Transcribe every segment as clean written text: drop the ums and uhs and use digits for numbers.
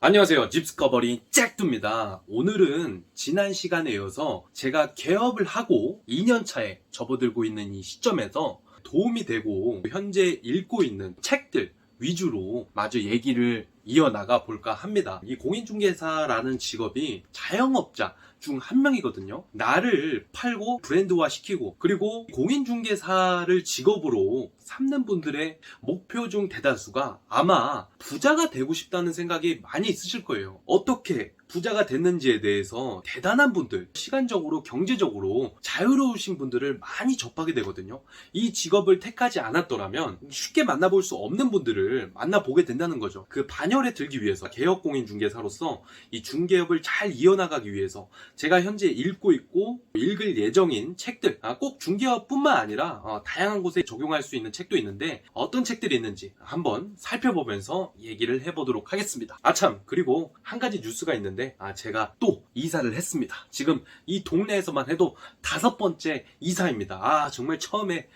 안녕하세요. 집스커버리 잭두입니다. 오늘은 지난 시간에 이어서 제가 개업을 하고 2년차에 접어들고 있는 이 시점에서 도움이 되고 현재 읽고 있는 책들 위주로 마저 얘기를 이어나가 볼까 합니다. 이 공인중개사라는 직업이 자영업자 중 한 명이거든요. 나를 팔고 브랜드화 시키고 그리고 공인중개사를 직업으로 삼는 분들의 목표 중 대다수가 아마 부자가 되고 싶다는 생각이 많이 있으실 거예요. 어떻게 부자가 됐는지에 대해서 대단한 분들, 시간적으로 경제적으로 자유로우신 분들을 많이 접하게 되거든요. 이 직업을 택하지 않았더라면 쉽게 만나볼 수 없는 분들을 만나보게 된다는 거죠. 그 반열에 들기 위해서 개업공인중개사로서 이 중개업을 잘 이어나가기 위해서 제가 현재 읽고 있고 읽을 예정인 책들, 꼭 중개업뿐만 아니라 다양한 곳에 적용할 수 있는 책도 있는데 어떤 책들이 있는지 한번 살펴보면서 얘기를 해보도록 하겠습니다. 아참, 그리고 한 가지 뉴스가 있는데 제가 또 이사를 했습니다. 지금 이 동네에서만 해도 5번째 이사입니다. 정말 처음에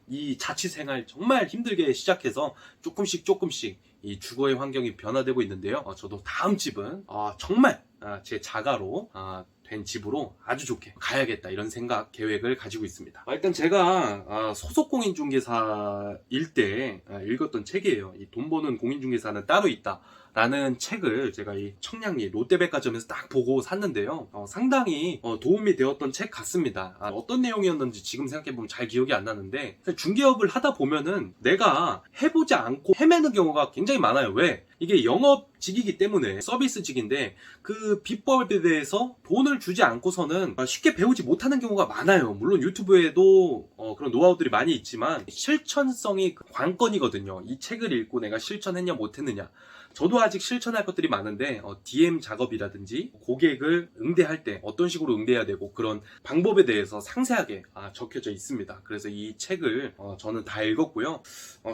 이 자취생활 정말 힘들게 시작해서 조금씩 이 주거의 환경이 변화되고 있는데요. 저도 다음 집은 정말 제 자가로 된 집으로 아주 좋게 가야겠다, 이런 생각, 계획을 가지고 있습니다. 일단 제가 소속 공인중개사일 때 읽었던 책이에요. 이 돈 버는 공인중개사는 따로 있다 라는 책을 제가 이 청량리 롯데백화점에서 딱 보고 샀는데요. 상당히 도움이 되었던 책 같습니다. 어떤 내용이었는지 지금 생각해보면 잘 기억이 안 나는데, 중개업을 하다 보면은 내가 해보지 않고 헤매는 경우가 굉장히 많아요. 왜? 이게 영업직이기 때문에, 서비스직인데 그 비법에 대해서 돈을 주지 않고서는 쉽게 배우지 못하는 경우가 많아요. 물론 유튜브에도 그런 노하우들이 많이 있지만 실천성이 관건이거든요. 이 책을 읽고 내가 실천했냐 못했느냐. 저도 아직 실천할 것들이 많은데 DM 작업이라든지 고객을 응대할 때 어떤 식으로 응대해야 되고 그런 방법에 대해서 상세하게 적혀져 있습니다. 그래서 이 책을 저는 다 읽었고요.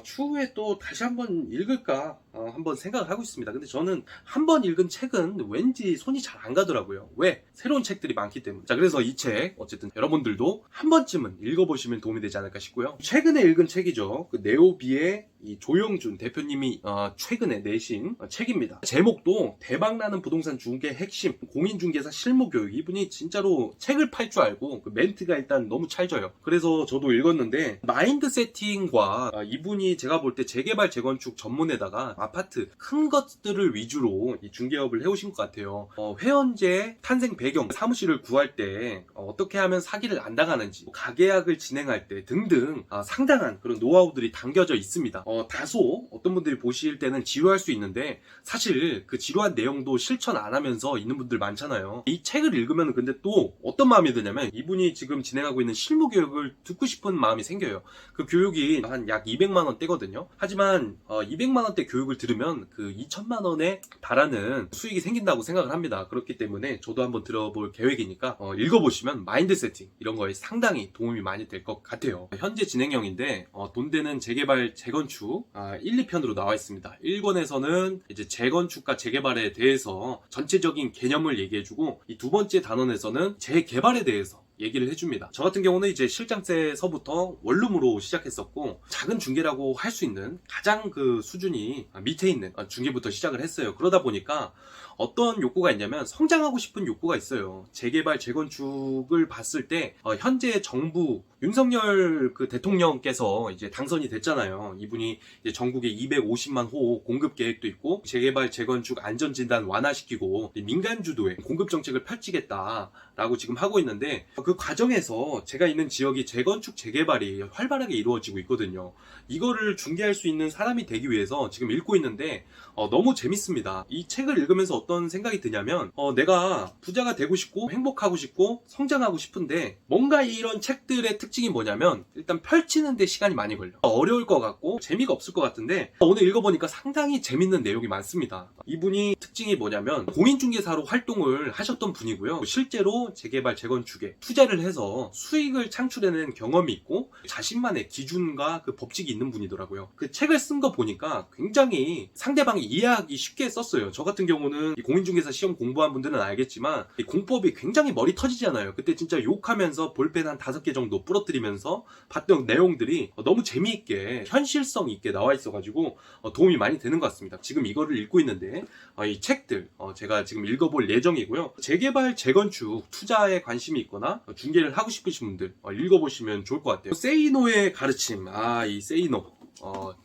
추후에 또 다시 한번 읽을까 한번 생각을 하고 있습니다. 근데 저는 한번 읽은 책은 왠지 손이 잘 안 가더라고요. 왜? 새로운 책들이 많기 때문에. 자, 그래서 이 책 어쨌든 여러분들도 한 번쯤은 읽어보시면 도움이 되지 않을까 싶고요. 최근에 읽은 책이죠. 그 네오비의 이 조영준 대표님이 최근에 내신 책입니다. 제목도 대박나는 부동산 중개 핵심 공인중개사 실무교육. 이분이 진짜로 책을 팔 줄 알고 그 멘트가 일단 너무 찰져요. 그래서 저도 읽었는데 마인드 세팅과 이분이 제가 볼 때 재개발 재건축 전문에다가 아파트 큰 것들을 위주로 이 중개업을 해오신 것 같아요. 회원제 탄생 배경, 사무실을 구할 때 어떻게 하면 사기를 안 당하는지, 가계약을 진행할 때 등등 상당한 그런 노하우들이 담겨져 있습니다. 다소 어떤 분들이 보실 때는 지루할 수 있는데 사실 그 지루한 내용도 실천 안 하면서 있는 분들 많잖아요. 이 책을 읽으면 근데 또 어떤 마음이 드냐면 이분이 지금 진행하고 있는 실무 교육을 듣고 싶은 마음이 생겨요. 그 교육이 한 약 200만 원대거든요. 하지만 200만 원대 교육을 들으면 그 2천만 원에 달하는 수익이 생긴다고 생각을 합니다. 그렇기 때문에 저도 한번 들어볼 계획이니까 읽어보시면 마인드 세팅 이런 거에 상당히 도움이 많이 될 것 같아요. 현재 진행형인데 돈 되는 재개발 재건축 1, 2편으로 나와 있습니다. 1권에서는 이제 재건축과 재개발에 대해서 전체적인 개념을 얘기해주고, 이 두 번째 단원에서는 재개발에 대해서 얘기를 해줍니다. 저 같은 경우는 이제 실장세서부터 원룸으로 시작했었고, 작은 중개라고 할 수 있는 가장 그 수준이 밑에 있는 중개부터 시작을 했어요. 그러다 보니까 어떤 욕구가 있냐면 성장하고 싶은 욕구가 있어요. 재개발 재건축을 봤을 때 현재 정부 윤석열 그 대통령께서 이제 당선이 됐잖아요. 이분이 이제 전국에 250만 호 공급 계획도 있고, 재개발 재건축 안전진단 완화시키고 민간 주도의 공급 정책을 펼치겠다라고 지금 하고 있는데, 그 과정에서 제가 있는 지역이 재건축 재개발이 활발하게 이루어지고 있거든요. 이거를 중개할 수 있는 사람이 되기 위해서 지금 읽고 있는데 너무 재밌습니다. 이 책을 읽으면서 어떤 생각이 드냐면 내가 부자가 되고 싶고 행복하고 싶고 성장하고 싶은데, 뭔가 이런 책들의 특징이 뭐냐면 일단 펼치는 데 시간이 많이 걸려. 어려울 것 같고 재미가 없을 것 같은데 오늘 읽어보니까 상당히 재밌는 내용이 많습니다. 이분이 특징이 뭐냐면 공인중개사로 활동을 하셨던 분이고요. 실제로 재개발 재건축에 투자를 해서 수익을 창출해낸 경험이 있고 자신만의 기준과 그 법칙이 있는 분이더라고요. 그 책을 쓴 거 보니까 굉장히 상대방이 이해하기 쉽게 썼어요. 저 같은 경우는 이 공인중개사 시험 공부한 분들은 알겠지만 이 공법이 굉장히 머리 터지잖아요. 그때 진짜 욕하면서 볼펜 한 5개 정도 부러뜨리면서 봤던 내용들이 너무 재미있게 현실성 있게 나와 있어가지고 도움이 많이 되는 것 같습니다. 지금 이거를 읽고 있는데 이 책들 제가 지금 읽어볼 예정이고요. 재개발, 재건축, 투자에 관심이 있거나 중개를 하고 싶으신 분들 읽어보시면 좋을 것 같아요. 세이노의 가르침, 이 세이노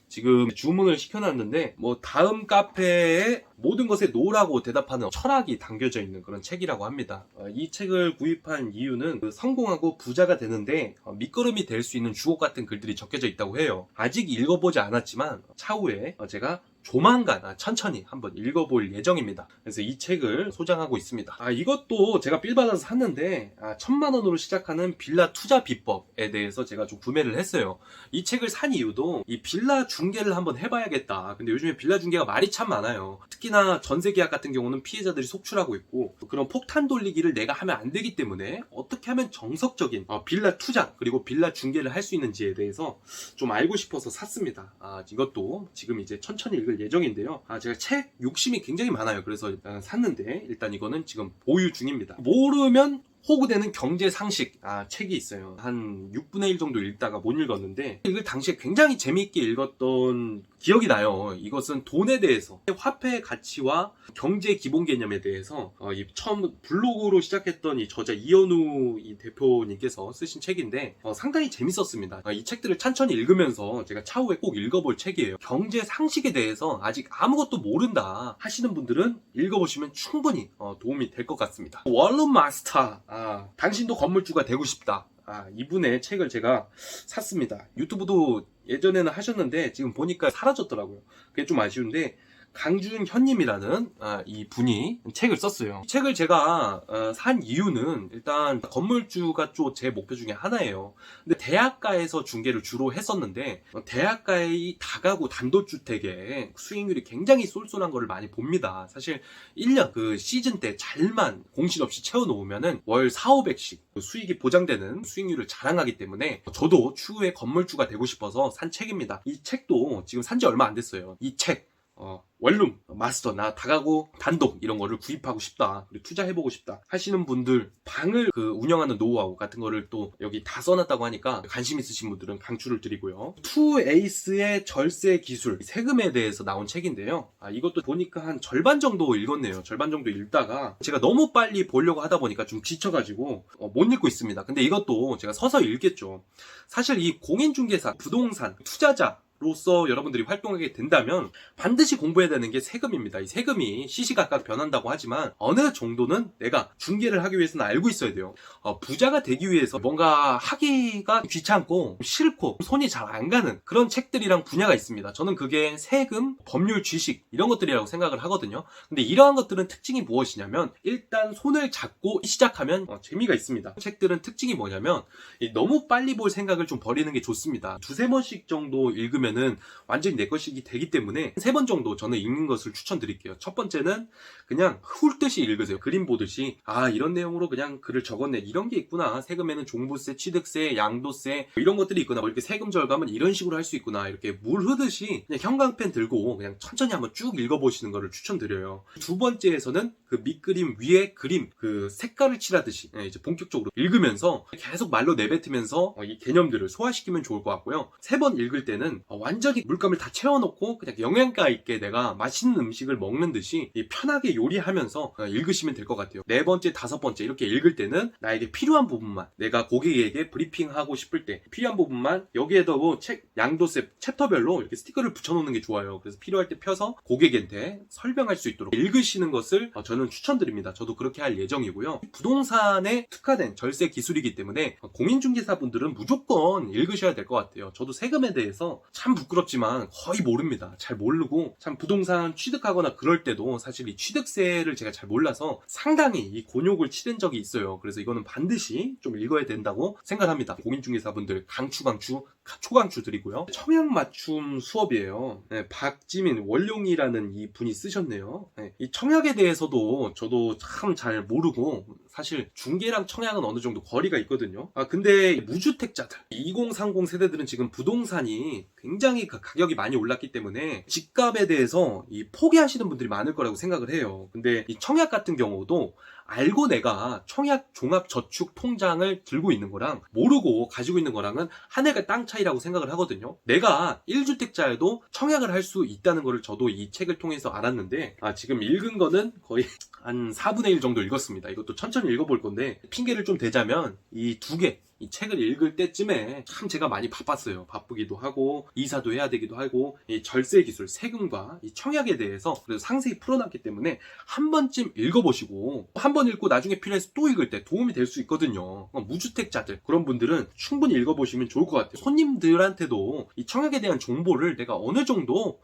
지금 주문을 시켜놨는데 뭐 다음 카페에 모든 것에 노라고 대답하는 철학이 담겨져 있는 그런 책이라고 합니다. 이 책을 구입한 이유는 성공하고 부자가 되는데 밑거름이 될 수 있는 주옥 같은 글들이 적혀져 있다고 해요. 아직 읽어보지 않았지만 차후에 제가 조만간 천천히 한번 읽어볼 예정입니다. 그래서 이 책을 소장하고 있습니다. 이것도 제가 빌 받아서 샀는데 1000만원으로 시작하는 빌라 투자 비법에 대해서 제가 좀 구매를 했어요. 이 책을 산 이유도 이 빌라 중개를 한번 해봐야겠다. 근데 요즘에 빌라 중개가 말이 참 많아요. 특히나 전세 계약 같은 경우는 피해자들이 속출하고 있고 그런 폭탄 돌리기를 내가 하면 안 되기 때문에 어떻게 하면 정석적인 빌라 투자 그리고 빌라 중개를 할 수 있는지에 대해서 좀 알고 싶어서 샀습니다. 이것도 지금 이제 천천히 읽을 예정인데요. 제가 책 욕심이 굉장히 많아요. 그래서 일단 샀는데 일단 이거는 지금 보유 중입니다. 모르면 호구되는 경제 상식 책이 있어요. 한 6분의 1 정도 읽다가 못 읽었는데 이걸 당시에 굉장히 재미있게 읽었던 기억이 나요. 이것은 돈에 대해서, 화폐의 가치와 경제 기본 개념에 대해서 처음 블로그로 시작했던 이 저자 이현우 이 대표님께서 쓰신 책인데 상당히 재밌었습니다. 이 책들을 천천히 읽으면서 제가 차후에 꼭 읽어볼 책이에요. 경제 상식에 대해서 아직 아무것도 모른다 하시는 분들은 읽어보시면 충분히 도움이 될 것 같습니다. 원룸 마스터, 당신도 건물주가 되고 싶다. 이분의 책을 제가 샀습니다. 유튜브도 예전에는 하셨는데 지금 보니까 사라졌더라고요. 그게 좀 아쉬운데 강준 현님이라는 이 분이 책을 썼어요. 이 책을 제가 산 이유는 일단 건물주가 좀 제 목표 중에 하나예요. 근데 대학가에서 중개를 주로 했었는데 대학가의 다가구 단독주택의 수익률이 굉장히 쏠쏠한 거를 많이 봅니다. 사실 1년 그 시즌 때 잘만 공실 없이 채워놓으면은 월 4,500씩 수익이 보장되는 수익률을 자랑하기 때문에 저도 추후에 건물주가 되고 싶어서 산 책입니다. 이 책도 지금 산지 얼마 안 됐어요. 이 책 원룸 마스터, 나 다가구 단독 이런 거를 구입하고 싶다, 그리고 투자해보고 싶다 하시는 분들, 방을 운영하는 노하우 같은 거를 또 여기 다 써놨다고 하니까 관심 있으신 분들은 강추를 드리고요. 투에이스의 절세 기술, 세금에 대해서 나온 책인데요. 이것도 보니까 한 절반 정도 읽었네요. 절반 정도 읽다가 제가 너무 빨리 보려고 하다 보니까 좀 지쳐가지고 못 읽고 있습니다. 근데 이것도 제가 서서 읽겠죠. 사실 이 공인중개사, 부동산, 투자자 로서 여러분들이 활동하게 된다면 반드시 공부해야 되는 게 세금입니다. 이 세금이 시시각각 변한다고 하지만 어느 정도는 내가 중개를 하기 위해서는 알고 있어야 돼요. 부자가 되기 위해서 뭔가 하기가 귀찮고 싫고 손이 잘 안 가는 그런 책들이랑 분야가 있습니다. 저는 그게 세금, 법률 지식 이런 것들이라고 생각을 하거든요. 근데 이러한 것들은 특징이 무엇이냐면 일단 손을 잡고 시작하면 재미가 있습니다. 책들은 특징이 뭐냐면 너무 빨리 볼 생각을 좀 버리는 게 좋습니다. 2-3번씩 정도 읽으면 완전히 내 것이 되기 때문에 3번 정도 저는 읽는 것을 추천드릴게요. 첫 번째는 그냥 훑듯이 읽으세요. 그림 보듯이 이런 내용으로 그냥 글을 적었네, 이런 게 있구나, 세금에는 종부세, 취득세, 양도세 이런 것들이 있구나, 이렇게 세금 절감은 이런 식으로 할 수 있구나, 이렇게 물 흐듯이 그냥 형광펜 들고 그냥 천천히 한번 쭉 읽어보시는 것을 추천드려요. 두 번째에서는 그 밑그림 위에 그림 그 색깔을 칠하듯이 이제 본격적으로 읽으면서 계속 말로 내뱉으면서 이 개념들을 소화시키면 좋을 것 같고요. 3번 읽을 때는 완전히 물감을 다 채워놓고 그냥 영양가 있게 내가 맛있는 음식을 먹는 듯이 편하게 요리하면서 읽으시면 될 것 같아요. 4번째, 5번째 이렇게 읽을 때는 나에게 필요한 부분만, 내가 고객에게 브리핑하고 싶을 때 필요한 부분만, 여기에도 뭐 책 양도세 챕터별로 이렇게 스티커를 붙여놓는 게 좋아요. 그래서 필요할 때 펴서 고객한테 설명할 수 있도록 읽으시는 것을 저는 추천드립니다. 저도 그렇게 할 예정이고요. 부동산에 특화된 절세 기술이기 때문에 공인중개사분들은 무조건 읽으셔야 될 것 같아요. 저도 세금에 대해서 참 부끄럽지만 거의 모릅니다. 잘 모르고 참 부동산 취득하거나 그럴 때도 사실 이 취득세를 제가 잘 몰라서 상당히 이 곤욕을 치른 적이 있어요. 그래서 이거는 반드시 좀 읽어야 된다고 생각합니다. 공인중개사분들 초강추 드리고요. 청약 맞춤 수업이에요. 박지민 원룡이라는 이 분이 쓰셨네요. 이 청약에 대해서도 저도 참 잘 모르고 사실 중개랑 청약은 어느 정도 거리가 있거든요. 근데 무주택자들 2030 세대들은 지금 부동산이 굉장히 가격이 많이 올랐기 때문에 집값에 대해서 포기하시는 분들이 많을 거라고 생각을 해요. 근데 이 청약 같은 경우도 알고 내가 청약 종합저축 통장을 들고 있는 거랑 모르고 가지고 있는 거랑은 하늘과 땅 차이라고 생각을 하거든요. 내가 1주택자여도 청약을 할 수 있다는 거를 저도 이 책을 통해서 알았는데 지금 읽은 거는 거의 한 4분의 1 정도 읽었습니다. 이것도 천천히 읽어볼 건데 핑계를 좀 대자면 이 책을 읽을 때쯤에 참 제가 많이 바빴어요. 바쁘기도 하고 이사도 해야 되기도 하고 이 절세 기술, 세금과 이 청약에 대해서 그래서 상세히 풀어놨기 때문에 한 번쯤 읽어보시고 한 번 읽고 나중에 필요해서 또 읽을 때 도움이 될 수 있거든요. 무주택자들 그런 분들은 충분히 읽어보시면 좋을 것 같아요. 손님들한테도 이 청약에 대한 정보를 내가 어느 정도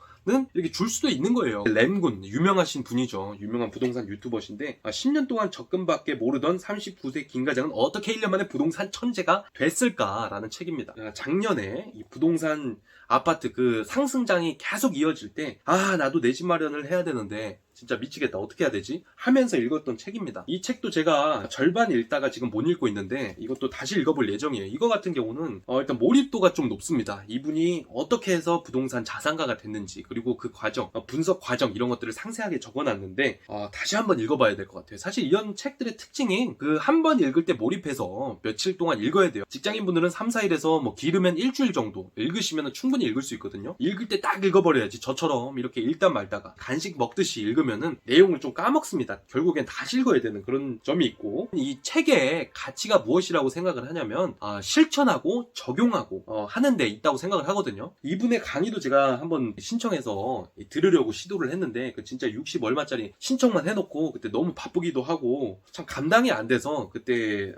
이렇게 줄 수도 있는 거예요. 램군 유명하신 분이죠. 유명한 부동산 유튜버신데 10년 동안 적금밖에 모르던 39세 김과장은 어떻게 1년 만에 부동산 천재가 됐을까라는 책입니다. 작년에 이 부동산 아파트 그 상승장이 계속 이어질 때 나도 내 집 마련을 해야 되는데 진짜 미치겠다 어떻게 해야 되지? 하면서 읽었던 책입니다. 이 책도 제가 절반 읽다가 지금 못 읽고 있는데 이것도 다시 읽어볼 예정이에요. 이거 같은 경우는 일단 몰입도가 좀 높습니다. 이분이 어떻게 해서 부동산 자산가가 됐는지 그리고 그 과정, 분석 과정 이런 것들을 상세하게 적어놨는데 다시 한번 읽어봐야 될 것 같아요. 사실 이런 책들의 특징이 그 한 번 읽을 때 몰입해서 며칠 동안 읽어야 돼요. 직장인분들은 3, 4일에서 뭐 길으면 일주일 정도 읽으시면 충분히 읽을 수 있거든요. 읽을 때 딱 읽어버려야지. 저처럼 이렇게 읽다 말다가 간식 먹듯이 읽으면은 내용을 좀 까먹습니다. 결국엔 다시 읽어야 되는 그런 점이 있고 이 책의 가치가 무엇이라고 생각을 하냐면 실천하고 적용하고 하는 데 있다고 생각을 하거든요. 이분의 강의도 제가 한번 신청해서 들으려고 시도를 했는데 진짜 60 얼마짜리 신청만 해놓고 그때 너무 바쁘기도 하고 참 감당이 안 돼서 그때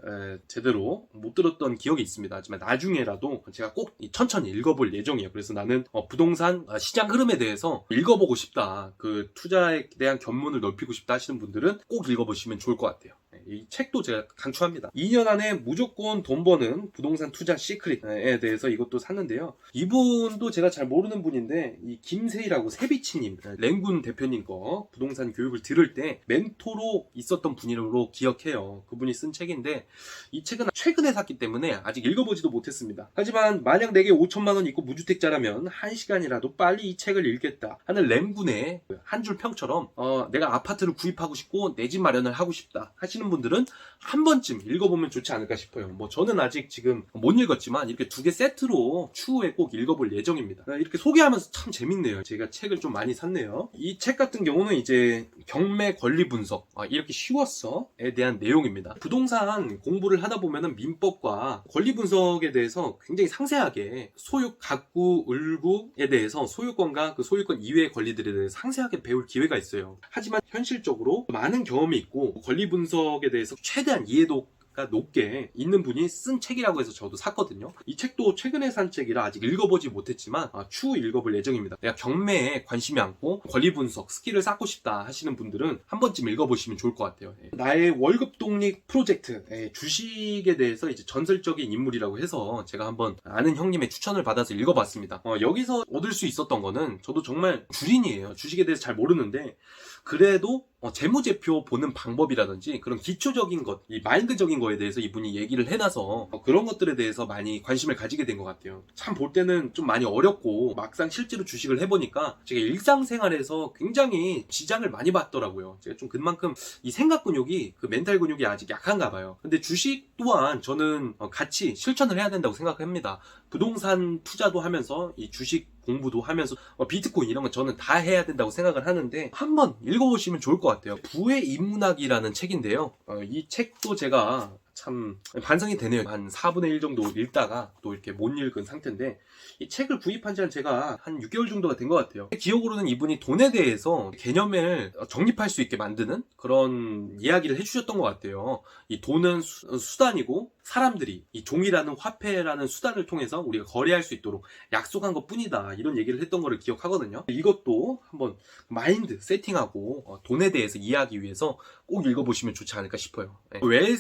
제대로 못 들었던 기억이 있습니다. 하지만 나중에라도 제가 꼭 천천히 읽어볼 예정이에요. 그래서 나는 부동산 시장 흐름에 대해서 읽어보고 싶다. 그 투자에 대한 견문을 넓히고 싶다 하시는 분들은 꼭 읽어보시면 좋을 것 같아요. 이 책도 제가 강추합니다. 2년 안에 무조건 돈 버는 부동산 투자 시크릿에 대해서 이것도 샀는데요. 이분도 제가 잘 모르는 분인데 이 김세희라고 세비치님 랭군 대표님 거 부동산 교육을 들을 때 멘토로 있었던 분으로 기억해요. 그분이 쓴 책인데 이 책은 최근에 샀기 때문에 아직 읽어보지도 못했습니다. 하지만 만약 내게 5천만 원 있고 무주택자라면 1시간이라도 빨리 이 책을 읽겠다 하는 램군의 한 줄 평처럼 내가 아파트를 구입하고 싶고 내 집 마련을 하고 싶다 하시는 분들은 한 번쯤 읽어보면 좋지 않을까 싶어요. 저는 아직 지금 못 읽었지만 이렇게 2개 세트로 추후에 꼭 읽어볼 예정입니다. 이렇게 소개하면서 참 재밌네요. 제가 책을 좀 많이 샀네요. 이 책 같은 경우는 이제 경매 권리 분석 이렇게 쉬웠어에 대한 내용입니다. 부동산 공부를 하다 보면은 민법과 권리 분석에 대해서 굉장히 상세하게 소유권, 가구, 을구에 대해서 소유권과 그 소유권 이외의 권리들에 대해서 상세하게 배울 기회가 있어요. 하지만 현실적으로 많은 경험이 있고 권리 분석에 대해서 최대한 이해도가 높게 있는 분이 쓴 책이라고 해서 저도 샀거든요. 이 책도 최근에 산 책이라 아직 읽어보지 못했지만 추후 읽어볼 예정입니다. 내가 경매에 관심이 많고 권리 분석 스킬을 쌓고 싶다 하시는 분들은 한 번쯤 읽어보시면 좋을 것 같아요. 나의 월급 독립 프로젝트 주식에 대해서 이제 전설적인 인물이라고 해서 제가 한번 아는 형님의 추천을 받아서 읽어봤습니다. 여기서 얻을 수 있었던 거는 저도 정말 주린이에요. 주식에 대해서 잘 모르는데 그래도 재무제표 보는 방법이라든지 그런 기초적인 것, 이 마인드적인 거에 대해서 이분이 얘기를 해놔서 그런 것들에 대해서 많이 관심을 가지게 된 것 같아요. 참 볼 때는 좀 많이 어렵고 막상 실제로 주식을 해보니까 제가 일상생활에서 굉장히 지장을 많이 받더라고요. 제가 좀 그만큼 이 생각 근육이 그 멘탈 근육이 아직 약한가 봐요. 근데 주식 또한 저는 같이 실천을 해야 된다고 생각합니다. 부동산 투자도 하면서 이 주식 공부도 하면서 비트코인 이런 건 저는 다 해야 된다고 생각을 하는데 한번 읽어보시면 좋을 것 같아요. 부의 인문학이라는 책인데요. 이 책도 제가 참 반성이 되네요. 한 4분의 1 정도 읽다가 또 이렇게 못 읽은 상태인데 이 책을 구입한 지는 제가 한 6개월 정도가 된 것 같아요. 기억으로는 이분이 돈에 대해서 개념을 정립할 수 있게 만드는 그런 이야기를 해주셨던 것 같아요. 이 돈은 수단이고 사람들이 이 종이라는 화폐라는 수단을 통해서 우리가 거래할 수 있도록 약속한 것 뿐이다 이런 얘기를 했던 거를 기억하거든요. 이것도 한번 마인드 세팅하고 돈에 대해서 이해하기 위해서 꼭 읽어보시면 좋지 않을까 싶어요. Well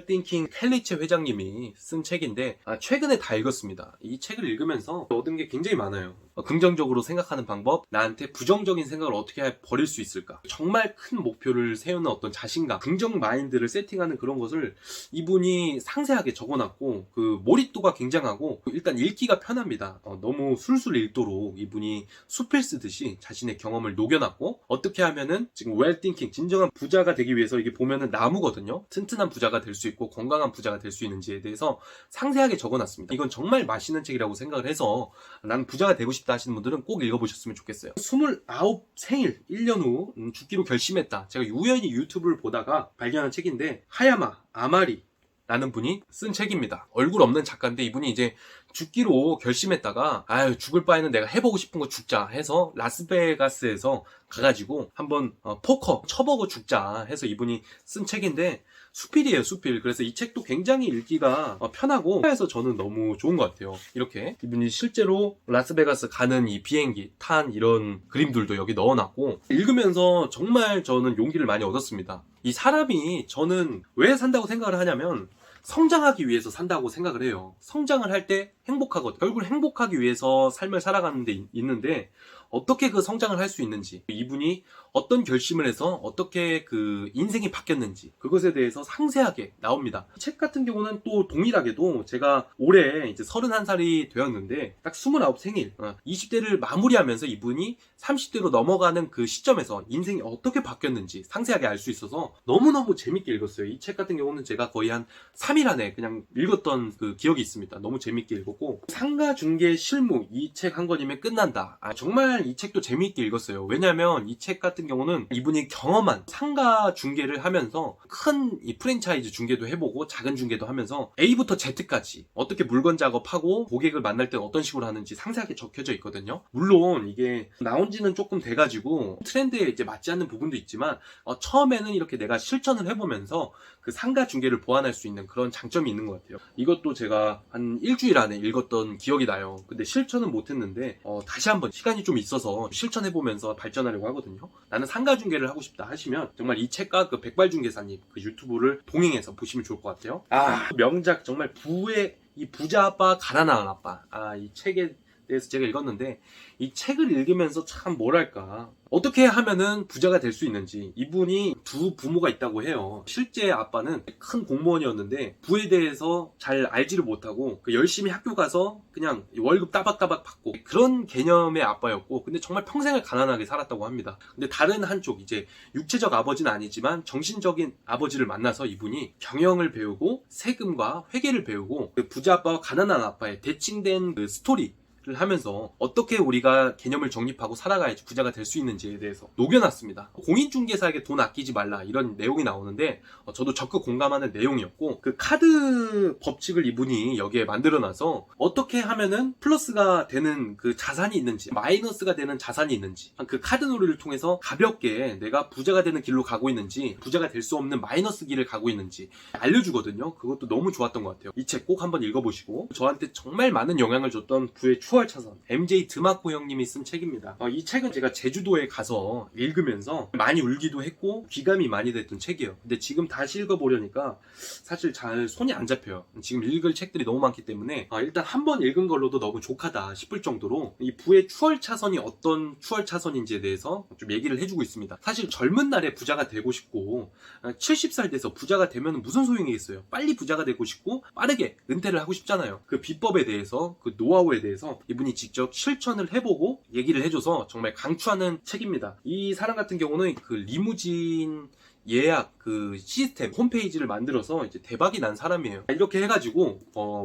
Thinking 켈리체 회장님이 쓴 책인데 최근에 다 읽었습니다. 이 책을 읽으면서 얻은 게 굉장히 많아요. 긍정적으로 생각하는 방법, 나한테 부정적인 생각을 어떻게 버릴 수 있을까, 정말 큰 목표를 세우는 어떤 자신감, 긍정 마인드를 세팅하는 그런 것을 이분이 상세하게 적어놨고, 그 몰입도가 굉장하고 일단 읽기가 편합니다. 너무 술술 읽도록 이분이 수필 쓰듯이 자신의 경험을 녹여놨고, 어떻게 하면은 지금 well thinking, 진정한 부자가 되기 위해서, 이게 보면은 나무거든요. 튼튼한 부자가 될 수 있고 건강한 부자가 될 수 있는지에 대해서 상세하게 적어놨습니다. 이건 정말 맛있는 책이라고 생각을 해서 난 부자가 되고 싶다 하시는 분들은 꼭 읽어보셨으면 좋겠어요. 29 생일 1년 후 죽기로 결심했다. 제가 우연히 유튜브를 보다가 발견한 책인데, 하야마 아마리 라는 분이 쓴 책입니다. 얼굴 없는 작가인데 이분이 이제 죽기로 결심했다가, 아유 죽을 바에는 내가 해보고 싶은 거 죽자 해서 라스베가스에서 가가지고 한번 포커 쳐보고 죽자 해서 이분이 쓴 책인데, 수필이에요, 수필. 그래서 이 책도 굉장히 읽기가 편하고 해서 저는 너무 좋은 것 같아요. 이렇게 이분이 실제로 라스베가스 가는 이 비행기 탄 이런 그림들도 여기 넣어놨고, 읽으면서 정말 저는 용기를 많이 얻었습니다. 이 사람이, 저는 왜 산다고 생각을 하냐면 성장하기 위해서 산다고 생각을 해요. 성장을 할 때 행복하거든요. 결국 행복하기 위해서 삶을 살아가는 데 있는데, 어떻게 그 성장을 할 수 있는지, 이분이 어떤 결심을 해서 어떻게 그 인생이 바뀌었는지, 그것에 대해서 상세하게 나옵니다. 책 같은 경우는 또 동일하게도 제가 올해 이제 31살이 되었는데, 딱 29 생일, 20대를 마무리하면서 이분이 30대로 넘어가는 그 시점에서 인생이 어떻게 바뀌었는지 상세하게 알 수 있어서 너무너무 재밌게 읽었어요. 이 책 같은 경우는 제가 거의 한 3일 안에 그냥 읽었던 그 기억이 있습니다. 너무 재밌게 읽었고, 상가 중개 실무, 이 책 한 권이면 끝난다. 정말 이 책도 재미있게 읽었어요. 왜냐면 이 책 같은 경우는 이분이 경험한 상가 중개를 하면서 큰 이 프랜차이즈 중개도 해보고 작은 중개도 하면서 A부터 Z까지 어떻게 물건 작업하고 고객을 만날 때 어떤 식으로 하는지 상세하게 적혀져 있거든요. 물론 이게 나온 지는 조금 돼가지고 트렌드에 이제 맞지 않는 부분도 있지만, 처음에는 이렇게 내가 실천을 해보면서 그 상가 중개를 보완할 수 있는 그런 장점이 있는 것 같아요. 이것도 제가 한 일주일 안에 읽었던 기억이 나요. 근데 실천은 못했는데 다시 한번 시간이 좀 있어서 실천해보면서 발전하려고 하거든요. 나는 상가 중개를 하고 싶다 하시면 정말 이 책과 그 백발중개사님 그 유튜브를 동행해서 보시면 좋을 것 같아요. 명작, 정말 이 부자 아빠 가난한 아빠, 이 책에 대해서 제가 읽었는데, 이 책을 읽으면서 참 뭐랄까, 어떻게 하면은 부자가 될 수 있는지. 이분이 두 부모가 있다고 해요. 실제 아빠는 큰 공무원이었는데 부에 대해서 잘 알지를 못하고 열심히 학교 가서 그냥 월급 따박따박 받고 그런 개념의 아빠였고, 근데 정말 평생을 가난하게 살았다고 합니다. 근데 다른 한쪽, 이제 육체적 아버지는 아니지만 정신적인 아버지를 만나서 이분이 경영을 배우고 세금과 회계를 배우고, 그 부자 아빠와 가난한 아빠의 대칭된 그 스토리 하면서 어떻게 우리가 개념을 정립하고 살아가야지 부자가 될 수 있는지에 대해서 녹여놨습니다. 공인중개사에게 돈 아끼지 말라, 이런 내용이 나오는데 저도 적극 공감하는 내용이었고, 그 카드 법칙을 이분이 여기에 만들어놔서 어떻게 하면은 플러스가 되는 그 자산이 있는지, 마이너스가 되는 자산이 있는지, 그 카드 놀이를 통해서 가볍게 내가 부자가 되는 길로 가고 있는지, 부자가 될 수 없는 마이너스 길을 가고 있는지 알려주거든요. 그것도 너무 좋았던 것 같아요. 이 책 꼭 한번 읽어보시고, 저한테 정말 많은 영향을 줬던 부의 추월차선, MJ 드마코 형님이 쓴 책입니다. 이 책은 제가 제주도에 가서 읽으면서 많이 울기도 했고 귀감이 많이 됐던 책이에요. 근데 지금 다시 읽어보려니까 사실 잘 손이 안 잡혀요. 지금 읽을 책들이 너무 많기 때문에 일단 한 번 읽은 걸로도 너무 족하다 싶을 정도로 이 부의 추월차선이 어떤 추월차선인지에 대해서 좀 얘기를 해주고 있습니다. 사실 젊은 날에 부자가 되고 싶고 70살 돼서 부자가 되면 무슨 소용이겠어요. 빨리 부자가 되고 싶고 빠르게 은퇴를 하고 싶잖아요. 그 비법에 대해서, 그 노하우에 대해서 이분이 직접 실천을 해보고 얘기를 해줘서 정말 강추하는 책입니다. 이 사람 같은 경우는 그 리무진 예약 그 시스템 홈페이지를 만들어서 이제 대박이 난 사람이에요. 이렇게 해가지고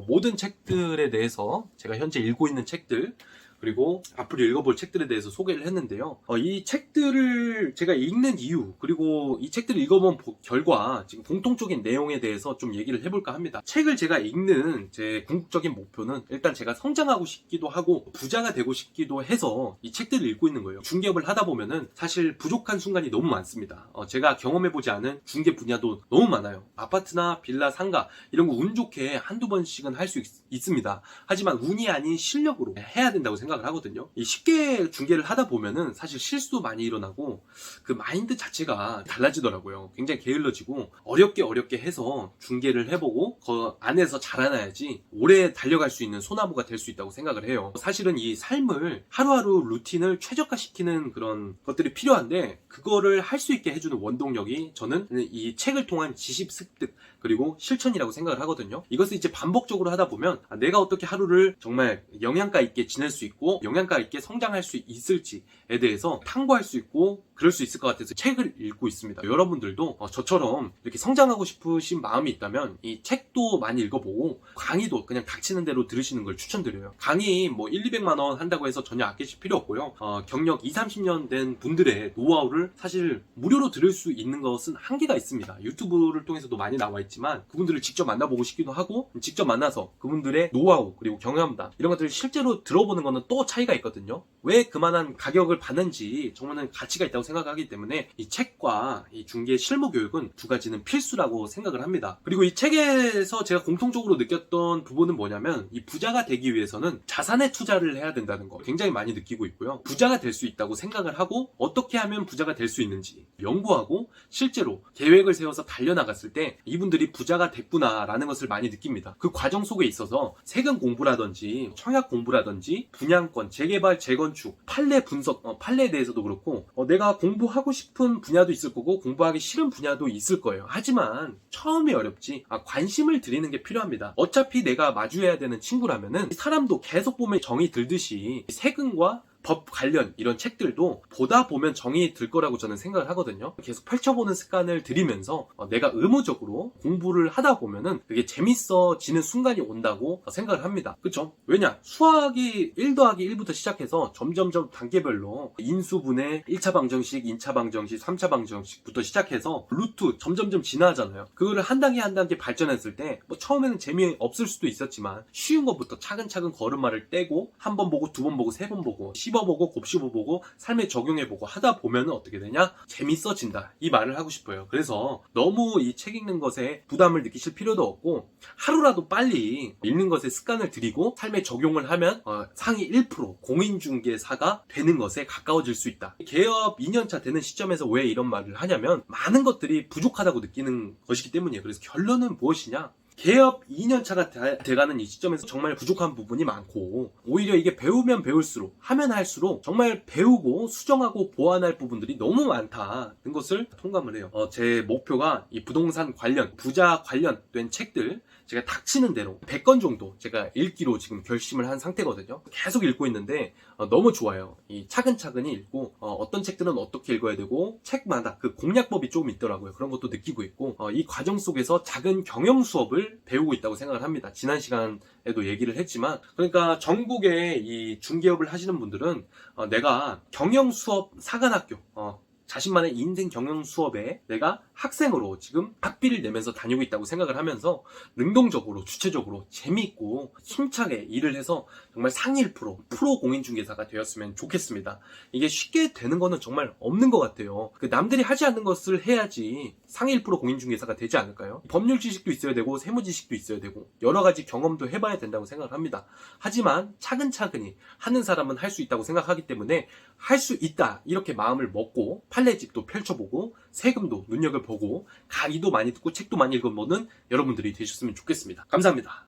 모든 책들에 대해서, 제가 현재 읽고 있는 책들 그리고 앞으로 읽어볼 책들에 대해서 소개를 했는데요. 이 책들을 제가 읽는 이유, 그리고 이 책들을 읽어본 결과 지금 공통적인 내용에 대해서 좀 얘기를 해볼까 합니다. 책을 제가 읽는 제 궁극적인 목표는 일단 제가 성장하고 싶기도 하고 부자가 되고 싶기도 해서 이 책들을 읽고 있는 거예요. 중개업을 하다 보면은 사실 부족한 순간이 너무 많습니다. 제가 경험해보지 않은 중개 분야도 너무 많아요. 아파트나 빌라, 상가 이런 거 운 좋게 한두 번씩은 할 수 있습니다. 하지만 운이 아닌 실력으로 해야 된다고 생각합니다. 생각을 하거든요. 이 쉽게 중계를 하다 보면은 사실 실수도 많이 일어나고 그 마인드 자체가 달라지더라고요. 굉장히 게을러지고 어렵게 해서 중계를 해보고 그 안에서 자라나야지 오래 달려갈 수 있는 소나무가 될 수 있다고 생각을 해요. 사실은 이 삶을 하루하루 루틴을 최적화시키는 그런 것들이 필요한데 그거를 할 수 있게 해주는 원동력이 저는 이 책을 통한 지식 습득 그리고 실천이라고 생각을 하거든요. 이것을 이제 반복적으로 하다 보면 내가 어떻게 하루를 정말 영양가 있게 지낼 수 있고 영양가 있게 성장할 수 있을지에 대해서 탐구할 수 있고 그럴 수 있을 것 같아서 책을 읽고 있습니다. 여러분들도 저처럼 이렇게 성장하고 싶으신 마음이 있다면 이 책도 많이 읽어보고 강의도 그냥 닥치는 대로 들으시는 걸 추천드려요. 강의 뭐 1, 200만 원 한다고 해서 전혀 아끼실 필요 없고요. 경력 2, 30년 된 분들의 노하우를 사실 무료로 들을 수 있는 것은 한계가 있습니다. 유튜브를 통해서도 많이 나와 있지만 그분들을 직접 만나보고 싶기도 하고 직접 만나서 그분들의 노하우 그리고 경험담 이런 것들을 실제로 들어보는 거는 또 차이가 있거든요. 왜 그만한 가격을 받는지 정말 가치가 있다고 생각하기 때문에 이 책과 이 중개 실무 교육은 두 가지는 필수라고 생각을 합니다. 그리고 이 책에서 제가 공통적으로 느꼈던 부분은 뭐냐면 이 부자가 되기 위해서는 자산에 투자를 해야 된다는 거 굉장히 많이 느끼고 있고요. 부자가 될 수 있다고 생각을 하고 어떻게 하면 부자가 될 수 있는지 연구하고 실제로 계획을 세워서 달려나갔을 때 이분들이 부자가 됐구나라는 것을 많이 느낍니다. 그 과정 속에 있어서 세금 공부라든지 청약 공부라든지 분양권, 재개발, 재건축, 판례 분석, 판례에 대해서도 그렇고 내가 공부하고 싶은 분야도 있을 거고 공부하기 싫은 분야도 있을 거예요. 하지만 처음이 어렵지 관심을 들이는 게 필요합니다. 어차피 내가 마주해야 되는 친구라면은 사람도 계속 보면 정이 들듯이 세금과 법 관련 이런 책들도 보다 보면 정이 들 거라고 저는 생각을 하거든요. 계속 펼쳐보는 습관을 들이면서 내가 의무적으로 공부를 하다 보면은 그게 재밌어지는 순간이 온다고 생각을 합니다. 그쵸? 왜냐? 수학이 1 더하기 1부터 시작해서 점점점 단계별로 인수분해 1차 방정식, 2차 방정식, 3차 방정식부터 시작해서 루트 점점점 진화하잖아요. 그거를 한 단계 한 단계 발전했을 때 뭐 처음에는 재미없을 수도 있었지만 쉬운 것부터 차근차근 걸음마를 떼고 한 번 보고 두 번 보고 세 번 보고 씹어보고 곱씹어보고 삶에 적용해보고 하다 보면 어떻게 되냐? 재밌어진다. 이 말을 하고 싶어요. 그래서 너무 이 책 읽는 것에 부담을 느끼실 필요도 없고 하루라도 빨리 읽는 것에 습관을 들이고 삶에 적용을 하면 상위 1% 공인중개사가 되는 것에 가까워질 수 있다. 개업 2년차 되는 시점에서 왜 이런 말을 하냐면 많은 것들이 부족하다고 느끼는 것이기 때문이에요. 그래서 결론은 무엇이냐? 개업 2년차가 돼가는 이 시점에서 정말 부족한 부분이 많고 오히려 이게 배우면 배울수록 하면 할수록 정말 배우고 수정하고 보완할 부분들이 너무 많다는 것을 통감을 해요. 제 목표가 이 부동산 관련 부자 관련된 책들 제가 닥치는 대로 100권 정도 제가 읽기로 지금 결심을 한 상태거든요. 계속 읽고 있는데 너무 좋아요. 이 차근차근히 읽고 어떤 책들은 어떻게 읽어야 되고 책마다 그 공략법이 조금 있더라고요. 그런 것도 느끼고 있고 이 과정 속에서 작은 경영 수업을 배우고 있다고 생각을 합니다. 지난 시간에도 얘기를 했지만 그러니까 전국에 이 중개업을 하시는 분들은 내가 경영 수업 사관학교 자신만의 인생 경영 수업에 내가 학생으로 지금 학비를 내면서 다니고 있다고 생각을 하면서 능동적으로 주체적으로 재미있고 힘차게 일을 해서 정말 상위 1% 프로 공인중개사가 되었으면 좋겠습니다. 이게 쉽게 되는 거는 정말 없는 것 같아요. 남들이 하지 않는 것을 해야지 상위 1% 공인중개사가 되지 않을까요? 법률 지식도 있어야 되고 세무 지식도 있어야 되고 여러 가지 경험도 해봐야 된다고 생각을 합니다. 하지만 차근차근히 하는 사람은 할 수 있다고 생각하기 때문에 할 수 있다 이렇게 마음을 먹고 판례집도 펼쳐보고 세금도 눈여겨보고 강의도 많이 듣고 책도 많이 읽어보는 여러분들이 되셨으면 좋겠습니다. 감사합니다.